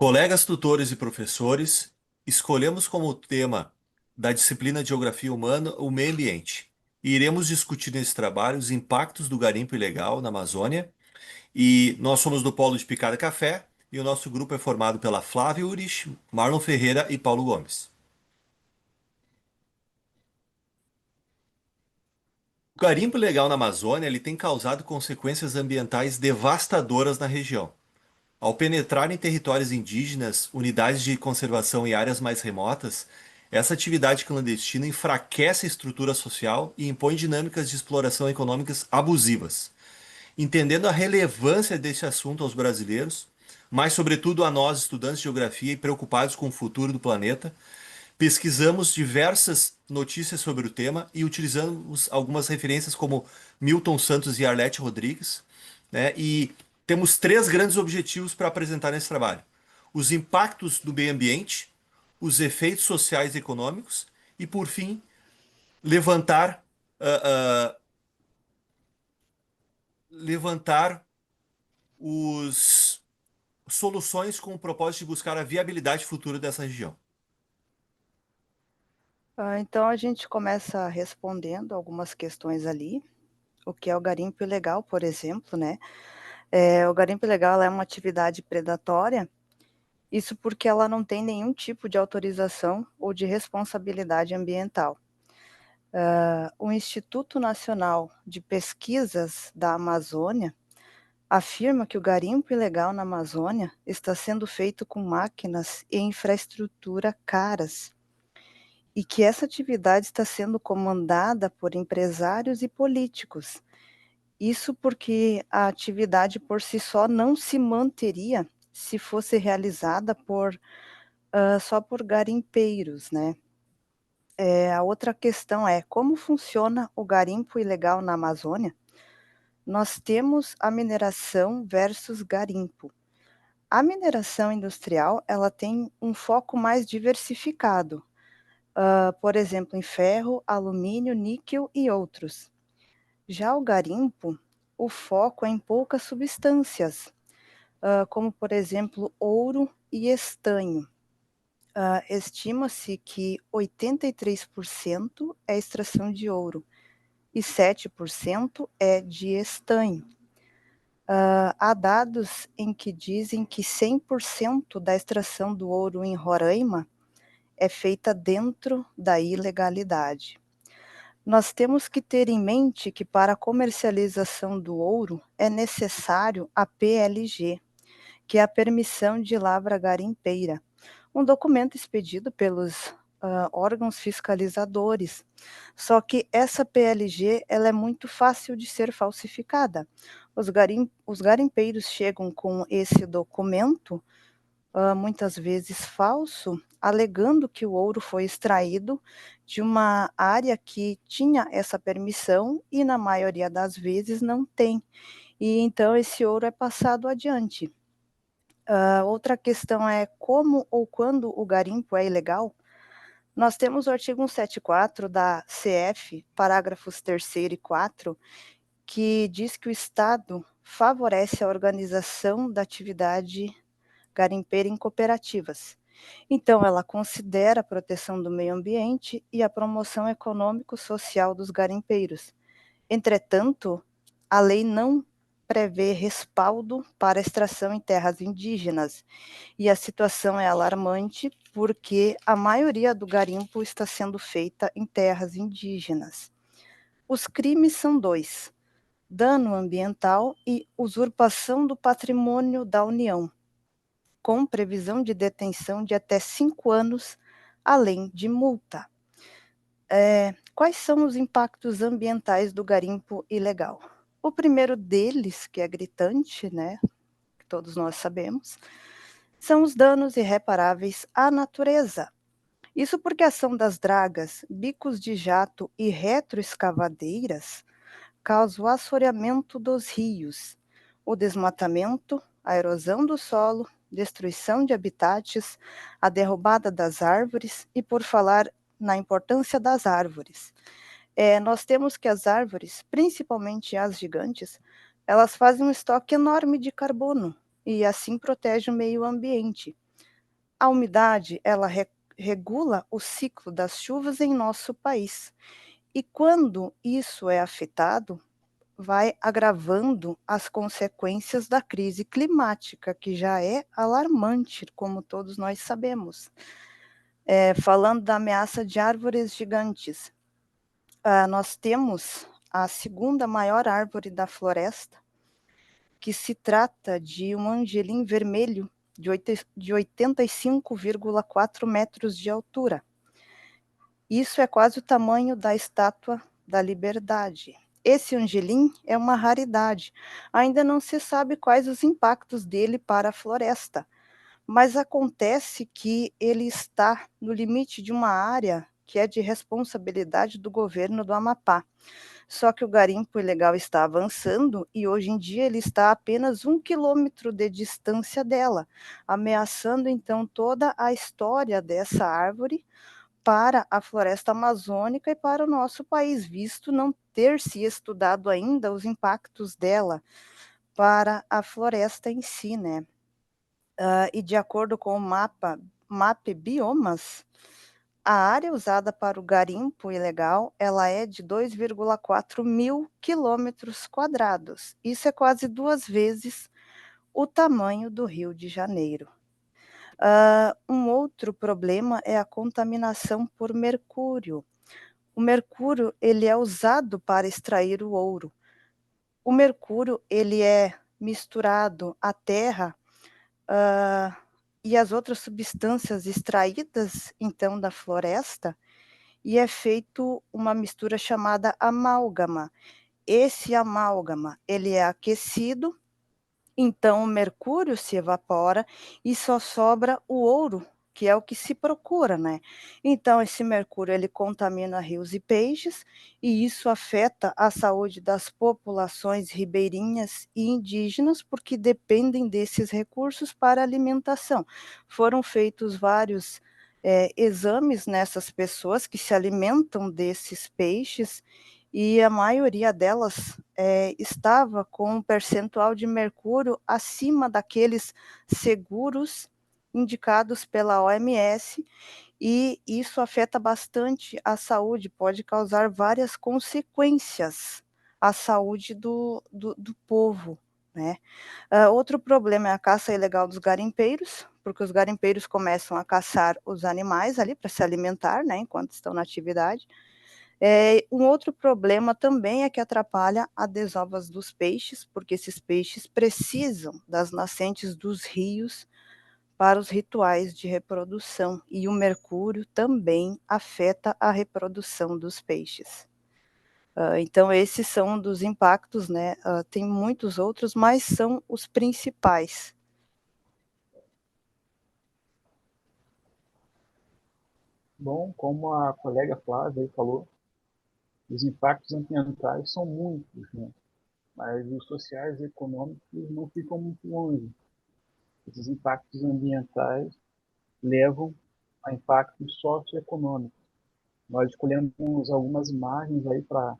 Colegas tutores e professores, escolhemos como tema da disciplina de Geografia Humana o meio ambiente. E iremos discutir nesse trabalho os impactos do garimpo ilegal na Amazônia. E nós somos do Polo de Picada Café e o nosso grupo é formado pela Flávia Urich, Marlon Ferreira e Paulo Gomes. O garimpo ilegal na Amazônia ele tem causado consequências ambientais devastadoras na região. Ao penetrar em territórios indígenas, unidades de conservação e áreas mais remotas, essa atividade clandestina enfraquece a estrutura social e impõe dinâmicas de exploração econômicas abusivas. Entendendo a relevância desse assunto aos brasileiros, mas sobretudo a nós, estudantes de geografia e preocupados com o futuro do planeta, pesquisamos diversas notícias sobre o tema e utilizamos algumas referências como Milton Santos e Arlete Rodrigues, né? E temos três grandes objetivos para apresentar nesse trabalho: os impactos do meio ambiente, os efeitos sociais e econômicos e, por fim, levantar, ah, ah, levantar os soluções com o propósito de buscar a viabilidade futura dessa região. Então a gente começa respondendo algumas questões ali. O que é o garimpo ilegal, por exemplo, né? O garimpo ilegal é uma atividade predatória, isso porque ela não tem nenhum tipo de autorização ou de responsabilidade ambiental. O Instituto Nacional de Pesquisas da Amazônia afirma que o garimpo ilegal na Amazônia está sendo feito com máquinas e infraestrutura caras, e que essa atividade está sendo comandada por empresários e políticos. Isso porque a atividade por si só não se manteria se fosse realizada só por garimpeiros, né. A outra questão é: como funciona o garimpo ilegal na Amazônia? Nós temos a mineração versus garimpo. A mineração industrial, ela tem um foco mais diversificado, por exemplo, em ferro, alumínio, níquel e outros. Já o garimpo, o foco é em poucas substâncias, como, por exemplo, ouro e estanho. Estima-se que 83% é extração de ouro e 7% é de estanho. Há dados em que dizem que 100% da extração do ouro em Roraima é feita dentro da ilegalidade. Nós temos que ter em mente que para a comercialização do ouro é necessário a PLG, que é a Permissão de Lavra Garimpeira, um documento expedido pelos órgãos fiscalizadores. Só que essa PLG ela é muito fácil de ser falsificada. Os garimpeiros chegam com esse documento, muitas vezes falso, alegando que o ouro foi extraído de uma área que tinha essa permissão e, na maioria das vezes, não tem. E então esse ouro é passado adiante. Outra questão é como ou quando o garimpo é ilegal. Nós temos o artigo 174 da CF, parágrafos 3º e 4, que diz que o Estado favorece a organização da atividade garimpeira em cooperativas. Então, ela considera a proteção do meio ambiente e a promoção econômico-social dos garimpeiros. Entretanto, a lei não prevê respaldo para extração em terras indígenas, e a situação é alarmante porque a maioria do garimpo está sendo feita em terras indígenas. Os crimes são dois: dano ambiental e usurpação do patrimônio da União, com previsão de detenção de até 5 anos, além de multa. Quais são os impactos ambientais do garimpo ilegal? O primeiro deles, que é gritante, né, que todos nós sabemos, são os danos irreparáveis à natureza. Isso porque a ação das dragas, bicos de jato e retroescavadeiras causa o assoreamento dos rios, o desmatamento, a erosão do solo, destruição de habitats, a derrubada das árvores e, por falar na importância das árvores, nós temos que as árvores, principalmente as gigantes, elas fazem um estoque enorme de carbono e assim protege o meio ambiente. A umidade, ela regula o ciclo das chuvas em nosso país. E quando isso é afetado, vai agravando as consequências da crise climática, que já é alarmante, como todos nós sabemos. Falando da ameaça de árvores gigantes, nós temos a segunda maior árvore da floresta, que se trata de um angelim vermelho de 85,4 metros de altura. Isso é quase o tamanho da Estátua da Liberdade. Esse angelim é uma raridade. Ainda não se sabe quais os impactos dele para a floresta, mas acontece que ele está no limite de uma área que é de responsabilidade do governo do Amapá. Só que o garimpo ilegal está avançando e hoje em dia ele está a apenas 1 quilômetro de distância dela, ameaçando então toda a história dessa árvore para a floresta amazônica e para o nosso país, visto não ter se estudado ainda os impactos dela para a floresta em si, né? E de acordo com o MAP Biomas, a área usada para o garimpo ilegal, ela é de 2,4 mil quilômetros quadrados. Isso é quase 2 vezes o tamanho do Rio de Janeiro. Um outro problema é a contaminação por mercúrio. O mercúrio, ele é usado para extrair o ouro. O mercúrio, ele é misturado à terra, e as outras substâncias extraídas, então, da floresta, e é feito uma mistura chamada amálgama. Esse amálgama, ele é aquecido, então o mercúrio se evapora e só sobra o ouro, que é o que se procura, né? Então esse mercúrio ele contamina rios e peixes e isso afeta a saúde das populações ribeirinhas e indígenas porque dependem desses recursos para alimentação. Foram feitos vários exames nessas pessoas que se alimentam desses peixes e a maioria delas estava com um percentual de mercúrio acima daqueles seguros indicados pela OMS, e isso afeta bastante a saúde, pode causar várias consequências à saúde do povo, né? Outro problema é a caça ilegal dos garimpeiros, porque os garimpeiros começam a caçar os animais ali para se alimentar, né, enquanto estão na atividade. Um outro problema também é que atrapalha a desovas dos peixes, porque esses peixes precisam das nascentes dos rios para os rituais de reprodução, e o mercúrio também afeta a reprodução dos peixes. Então esses são um dos impactos, né, tem muitos outros, mas são os principais. Bom, como a colega Flávia falou, os impactos ambientais são muitos, né? Mas os sociais e econômicos não ficam muito longe. Esses impactos ambientais levam a impactos socioeconômicos. Nós escolhemos algumas imagens aí para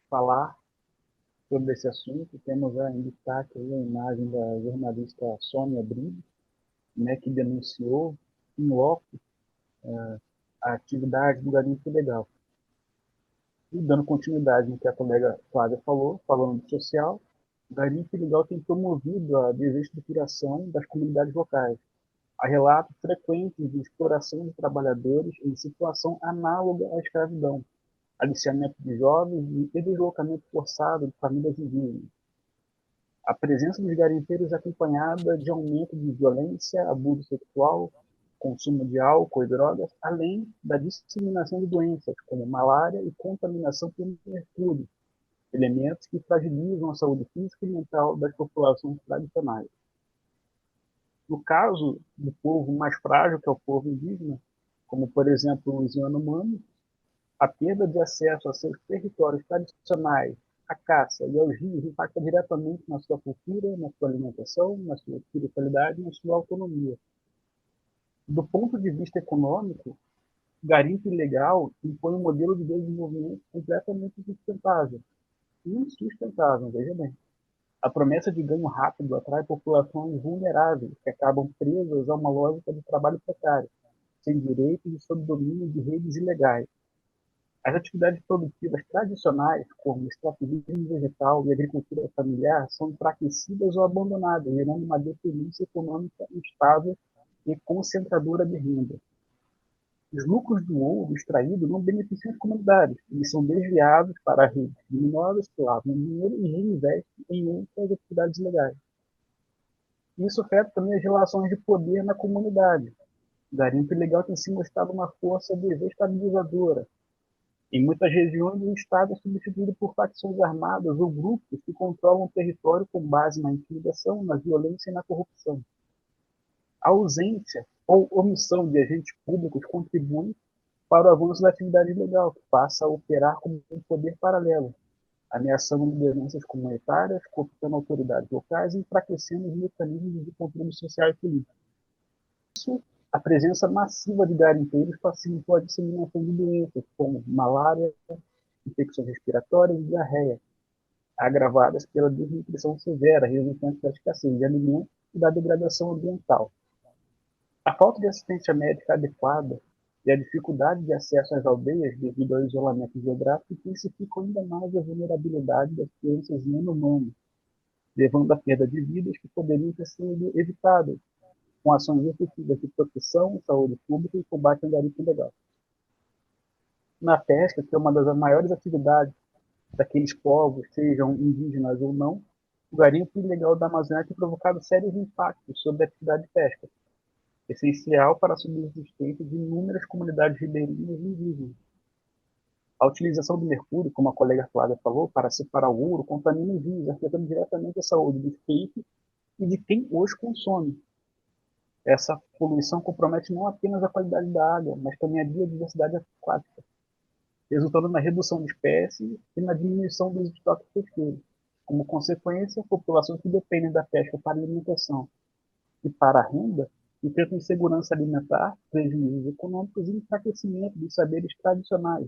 falar sobre esse assunto. Temos em destaque aí a imagem da jornalista Sônia Brito, né, que denunciou em loco a atividade do garimpo ilegal. E dando continuidade no que a colega Flávia falou, falando do social, o garimpo ilegal tem promovido a desestruturação das comunidades locais. Há relatos frequentes de exploração de trabalhadores em situação análoga à escravidão, aliciamento de jovens e deslocamento forçado de famílias indígenas. A presença dos garimpeiros é acompanhada de aumento de violência, abuso sexual, consumo de álcool e drogas, além da disseminação de doenças como malária e contaminação por mercúrio, elementos que fragilizam a saúde física e mental das populações tradicionais. No caso do povo mais frágil, que é o povo indígena, como por exemplo os Yanomami, a perda de acesso a seus territórios tradicionais, à caça e aos rios impacta diretamente na sua cultura, na sua alimentação, na sua espiritualidade e na sua autonomia. Do ponto de vista econômico, o garimpo ilegal impõe um modelo de desenvolvimento completamente insustentável. Insustentável, veja bem. A promessa de ganho rápido atrai populações vulneráveis que acabam presas a uma lógica de trabalho precário, sem direitos e sob domínio de redes ilegais. As atividades produtivas tradicionais, como extrativismo vegetal e agricultura familiar, são enfraquecidas ou abandonadas, gerando uma dependência econômica instável e concentradora de renda. Os lucros do ouro extraído não beneficiam as comunidades, eles são desviados para redes criminosas que lavam dinheiro e reinvestem em outras atividades legais. Isso afeta também as relações de poder na comunidade. O garimpo ilegal tem se mostrado uma força desestabilizadora. Em muitas regiões, o Estado é substituído por facções armadas ou grupos que controlam o território com base na intimidação, na violência e na corrupção. A ausência ou omissão de agentes públicos contribui para o avanço da atividade ilegal, que passa a operar como um poder paralelo, ameaçando lideranças comunitárias, cooptando autoridades locais e enfraquecendo os mecanismos de controle social e político. Isso, a presença massiva de garimpeiros facilitou a disseminação de doenças como malária, infecções respiratórias e diarreia, agravadas pela desnutrição severa resultante da escassez de alimentos e da degradação ambiental. A falta de assistência médica adequada e a dificuldade de acesso às aldeias devido ao isolamento geográfico intensificam ainda mais a vulnerabilidade das crianças não-humanas, levando à perda de vidas que poderiam ter sido evitadas com ações efetivas de proteção, saúde pública e combate ao garimpo ilegal. Na pesca, que é uma das maiores atividades daqueles povos, sejam indígenas ou não, o garimpo ilegal da Amazônia tem provocado sérios impactos sobre a atividade de pesca, essencial para a subsistência de inúmeras comunidades ribeirinhas e indígenas. A utilização do mercúrio, como a colega Flávia falou, para separar o ouro, contamina os rios, afetando diretamente a saúde dos peixes e de quem os consome. Essa poluição compromete não apenas a qualidade da água, mas também a biodiversidade aquática, resultando na redução de espécies e na diminuição dos estoques pesqueiros. Como consequência, populações que dependem da pesca para alimentação e para a renda enfrentam insegurança alimentar, prejuízos econômicos e enfraquecimento dos saberes tradicionais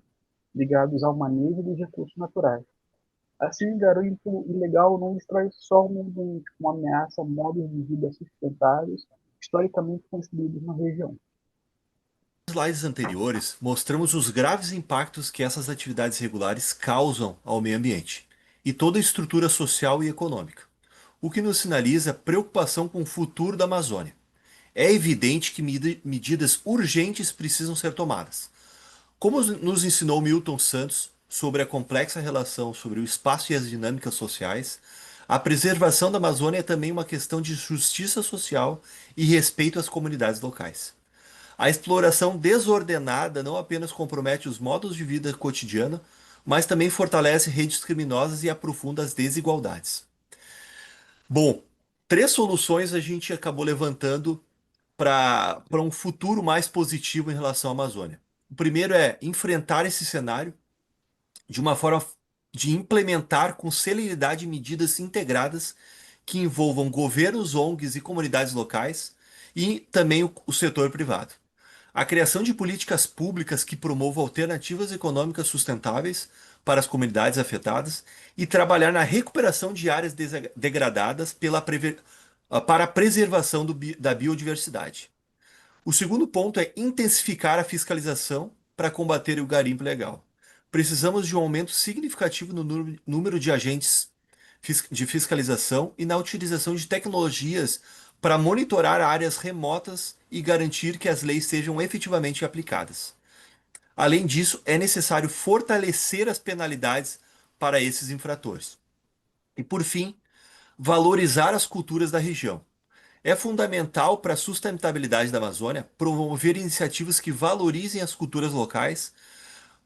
ligados ao manejo dos recursos naturais. Assim, o garimpo ilegal não destrói só o meio ambiente, como ameaça modos de vida sustentáveis historicamente construídos na região. Nos slides anteriores, mostramos os graves impactos que essas atividades regulares causam ao meio ambiente e toda a estrutura social e econômica, o que nos sinaliza preocupação com o futuro da Amazônia. É evidente que medidas urgentes precisam ser tomadas. Como nos ensinou Milton Santos sobre a complexa relação sobre o espaço e as dinâmicas sociais, a preservação da Amazônia é também uma questão de justiça social e respeito às comunidades locais. A exploração desordenada não apenas compromete os modos de vida cotidiano, mas também fortalece redes criminosas e aprofunda as desigualdades. Bom, três soluções a gente acabou levantando para um futuro mais positivo em relação à Amazônia. O primeiro é enfrentar esse cenário de uma forma de implementar com celeridade medidas integradas que envolvam governos, ONGs e comunidades locais e também o setor privado. A criação de políticas públicas que promovam alternativas econômicas sustentáveis para as comunidades afetadas e trabalhar na recuperação de áreas degradadas para a preservação da biodiversidade. O segundo ponto é intensificar a fiscalização para combater o garimpo ilegal. Precisamos de um aumento significativo no número de agentes de fiscalização e na utilização de tecnologias para monitorar áreas remotas e garantir que as leis sejam efetivamente aplicadas. Além disso, é necessário fortalecer as penalidades para esses infratores. E, por fim, valorizar as culturas da região. É fundamental para a sustentabilidade da Amazônia promover iniciativas que valorizem as culturas locais,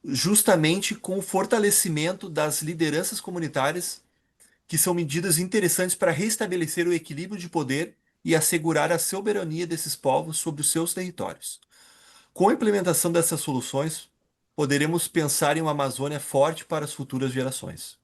justamente com o fortalecimento das lideranças comunitárias, que são medidas interessantes para restabelecer o equilíbrio de poder e assegurar a soberania desses povos sobre os seus territórios. Com a implementação dessas soluções, poderemos pensar em uma Amazônia forte para as futuras gerações.